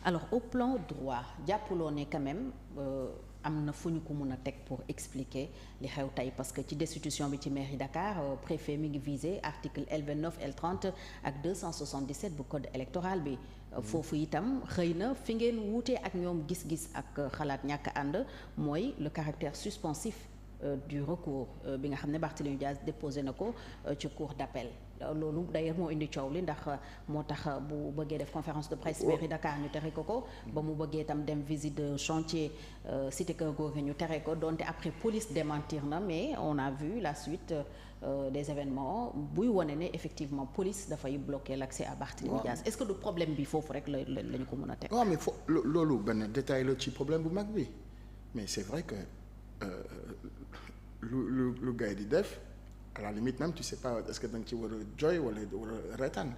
alors au plan droit jàppuloo ne quand même am na fu ñu ko mun a teg pour expliquer li xew tey parce que ci destitution bi ci mairie Dakar préfet mi ngi visé article L29 L30 ak 277 bu code électoral bi foofu itam xëy na fi ngeen wuutee ak ñoom gis-gis ak xalaat ñàkk ànd mooy le caractère suspensif du recours bi nga xam ne Barthélémy Dias déposé na ko ci cour d'appel loolu d'ailleurs moo indi coow li ndax moo tax bu bëggee def conférence de presse mairie Dakar ñu tere ko ba mu bëggee itam dem visite de chantier cité Keur Gorgui ñu tere ko donte après police démentir na mais on a vu la suite des événements buy wane ne effectivement police dafay bloquer l'accès à Barthélémy Dias est-ce que du problème bi foofu rek la ñu ko mën a teg. waaw mais loolu benn détail la ci problème bu mag bi mais c'est vrai que lu gars yi di def. À la limite même tu sais pas est-ce que da nga ci war a jooy wala reetaan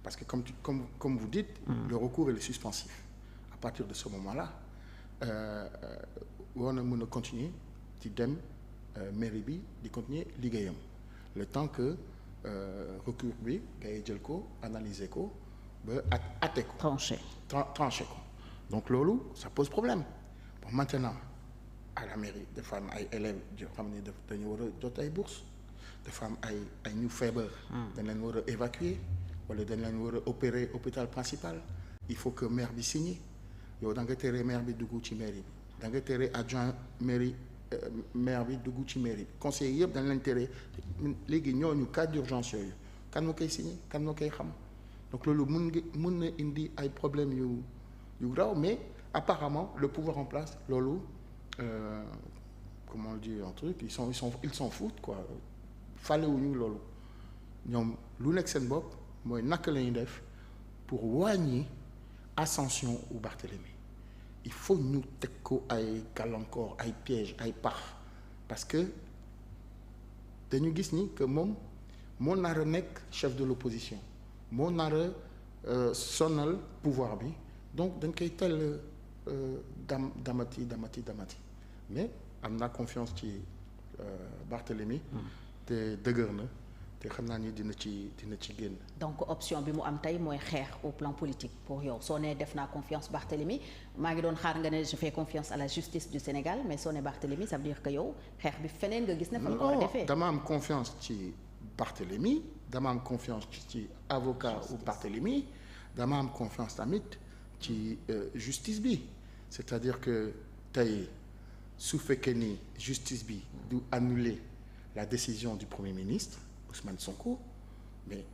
parce que comme vous dites le recours est suspensif à partir de ce moment-là war na mën a continuer di dem mairie bi di continuer liggéeyam le temps que recours bi gars yi jël ko analyser ko ba atte ko tranché ko donc loolu ça pose problème bon maintenant à la mairie dafa am ay élèves yoo xam ne dañu war a jot ay bourses dafa am ay ñu feebar dañ leen war a évacuer wala dañ leen war a opérer hôpital principal il faut que maire bi signe yow da nga tere maire bi dugg ci mairie bi da nga tere adjoint maire bi dugg ci mairie bi conseiller yëpp dañ leen tere léegi ñooñu cas d'urgence yooyu kan moo koy signer kan moo koy xam donc loolu mun na indi ay problèmes yu graw mais apparemment le pouvoir en place loolu comment dire un truc ils s'en foutent quoi falewuñu loolu ñoom lu nekk seen bopp mooy naka la ñuy def pour wàññi ascension u Barthélémy il faut ñu teg ko ay gàllankoor ay pièges ay pax parce que dañu gis ni que moom moo nar a nekk chef de l'opposition moo nar a sonal pouvoir bi donc dañ koy tel damati mais am naa confiance ci Barthélémy te dëgër na te xam naa ni dina ci génn. donc option bi mu am tey mooy xeex au plan politique pour yow soo nee def naa confiance Barthélémy maa ngi doon xaar nga ne je fais confiance à la justice du Sénégal mais soo nee Barthélémy ça veut dire que yow xeex bi feneen nga gis ne fa nga ko war a defee. dama am confiance ci Barthélémy dama am confiance ci avocat ou Barthélémy dama am confiance tamit ci justice bi c'est-à-dire que tey su fekkee ni justice bi du annuler la décision du Premier ministre Ousmane Sonko mais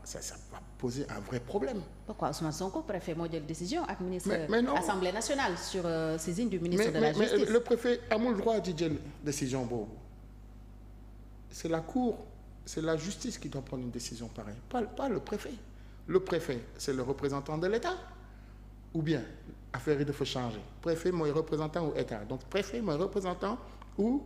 ça va poser un vrai problème. Pourquoi Ousmane Sonko préfet moo jël décision ak ministre mais non Assemblée nationale sur saisine du ministre de la Justice. Mais le préfet amul droit di jël décision boobu c'est la cour c'est la justice qui doit prendre une décision pareille pas le préfet. Le préfet c'est le représentant de l'État ou bien affaire yi dafa changer préfet mooy représentant ou État donc préfet mooy représentant ou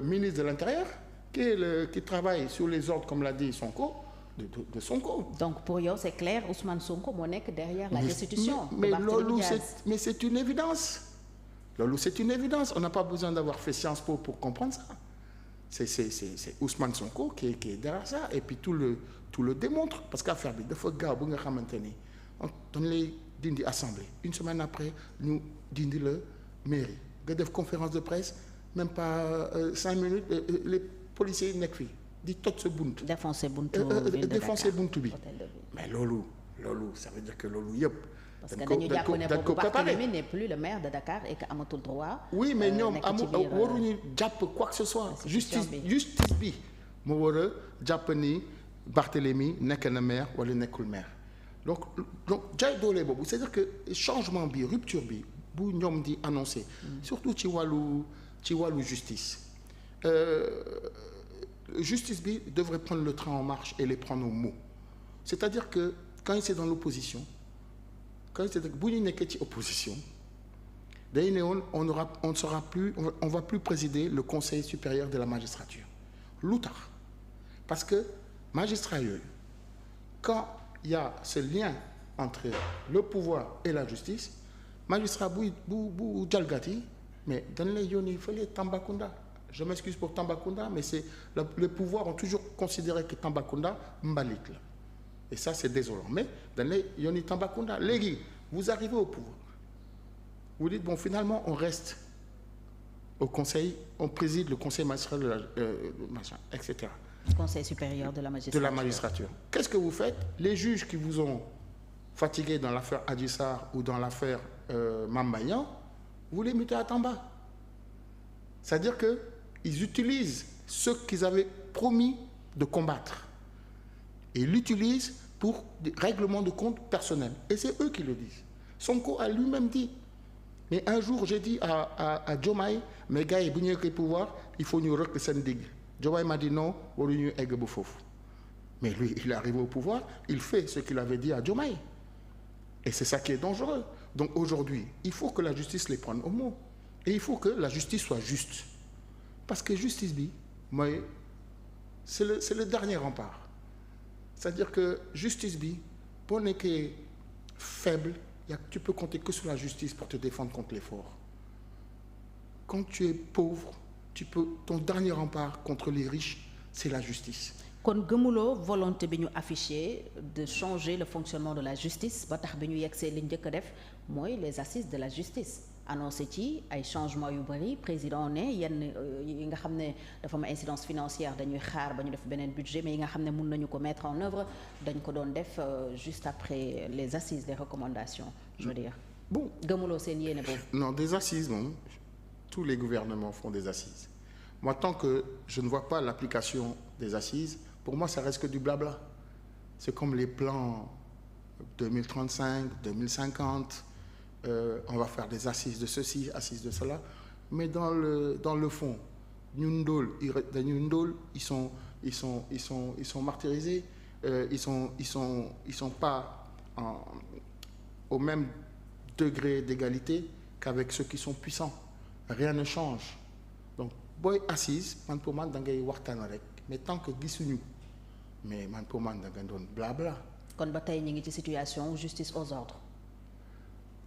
ministre de l'Intérieur qui travaille sur les ordres comme l'a dit Sonko de Sonko. Donc pour yow c'est clair Ousmane Sonko moo nekk derrière la destitution. Mais loolu c'est une évidence. Loolu c'est une évidence on n'a pas besoin d'avoir fait Sciences Po pour comprendre ça. C'est Ousmane Sonko qui est derrière ça et puis tout le démontre parce qu'affaire bi dafa gaaw bu nga xamante ni dañ lay dindi assemblée une semaine après ñu dindi la mairie nga def conférence de presse. Même pas 5 minutes les policiers nekk fii di toj sa bunt. défoncer buntu bi mais loolu ça veut dire que loolu yëpp. parce que dañu jàpp ne boobu Barthélémy n'est plus le maire de Dakar et que amatul droit. oui mais ñoom waruñu jàpp quoi que ce soit. justice bi moo war a jàpp ni Barthélémy nekk na maire wala nekkul maire donc jaay doole boobu c'est-à-dire que changement bi rupture bi bu ñoom di annoncer. surtout ci wàllu justice justice bi devrait prendre le train en marche et les prendre au mot c'est-à-dire que quand c'est dans l'opposition bu ñu nekkee ci opposition dañu ne woon on va plus présider le conseil supérieur de la magistrature lu tax parce que magistrat yooyu quand il y a ce lien entre le pouvoir et la justice magistrat bu jalgati mais dañ lay yónni fële Tambacounda je m'excuse pour Tambacounda mais c'est les pouvoirs ont toujours considéré que Tambacounda mbalit la et ça c'est désolant mais dañ lay yónni Tambacounda léegi vous arrivez au pouvoir, vous dites bon, finalement on reste au conseil, on préside le conseil magistral de la etc. Conseil supérieur de la magistrature. De la magistrature. Qu'est-ce que vous faites? Les juges qui vous ont fatigué dans l'affaire Adji Sarr ou dans l'affaire Mame Mbaye Niang, vous les mettez à Tamba. C'est-à-dire qu'ils utilisent ce qu'ils avaient promis de combattre. Et ils l'utilisent pour des règlements de compte personnels. Et c'est eux qui le disent. Sonko a lui-même dit. Mais un jour, j'ai dit à Diomaye, mais gars, bu ñu koy pouvoir, il faut ñu rëkk seen digg. Diomaye m'a dit non, waruñu egg bu foofu. Mais lui, il est arrivé au pouvoir, il fait ce qu'il avait dit à Diomaye. Et c'est ça qui est dangereux. Donc aujourd'hui, il faut que la justice les prenne au mot. Et il faut que la justice soit juste. Parce que justice bi, mooy c'est le dernier rempart. C'est-à-dire que justice bi, boo nekkee faible, tu peux compter que sur la justice pour te défendre contre les forts. Quand tu es pauvre, ton dernier rempart contre les riches, c'est la justice. Kon gëmuloo volonté bi ñu affiché de changer le fonctionnement de la justice ba tax bi ñu yegsee li njëkk a def mooy les assises de la justice annoncé ci ay changements yu bari président ne yenn yi nga xam ne dafa am incidence financière dañuy xaar ba ñu def beneen budget mais yi nga xam ne mën nañu ko mettre en œuvre dañ ko doon def juste après les assises les recommandations je veux dire. Bon gëmuloo seen yéene boobu. Non, des assises moom tous les gouvernements font des assises. Moi, tant que je ne vois pas l'application des assises, pour moi, ça reste que du blabla. C'est comme les plans 2035, 2050, on va faire des assises de ceci, assises de cela. Mais dans le fond, ñu ndóol ils sont martyrisés, ils sont pas au même degré d'égalité qu'avec ceux qui sont puissants. Rien ne change. Donc booy assise man pour man da ngay waxtaan rek mais tant que gisuñu mais man pour man da nga doon blabla. kon ba tey ñu ngi ci situation justice aux ordres.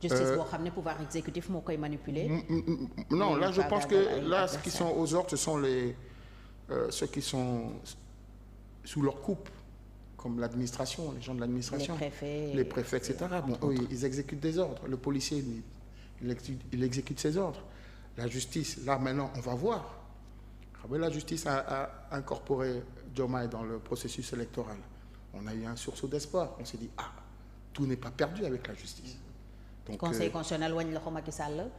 Justice boo xam ne pouvoir exécutif moo koy manipuler. Non, là je pense que là ce qui sont aux ordres ce sont ceux qui sont sous leur coupe comme l'administration, les gens de l'administration, les préfets etc. Bon, eux, ils exécutent des ordres. Le policier il exécute ses ordres. La justice, là maintenant, on va voir. La justice a incorporé Diomaye dans le processus électoral. On a eu un sursaut d'espoir. On s'est dit, tout n'est pas perdu avec la justice. Donc, Conseil constitutionnel wañ loxo Macky Sall.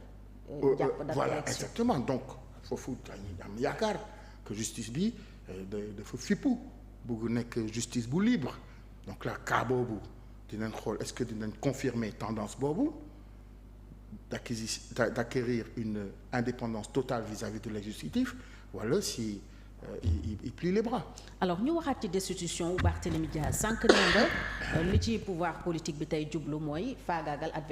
Voilà, exactement. Donc, foofu am yaakaar que justice bi dafa fippu bëgg nekk justice bu libre. Donc là, cas boobu dinañ xool est-ce que dinañ confirmer tendance boobu. D'acquérir une indépendance totale vis-à-vis de l'exécutif, voilà si il plie les bras. Alors ñu waxaat ci destitution Barthélémy Dias sànq nee nga li ci pouvoir politique bi tey jublu mooy faagaagal adversaire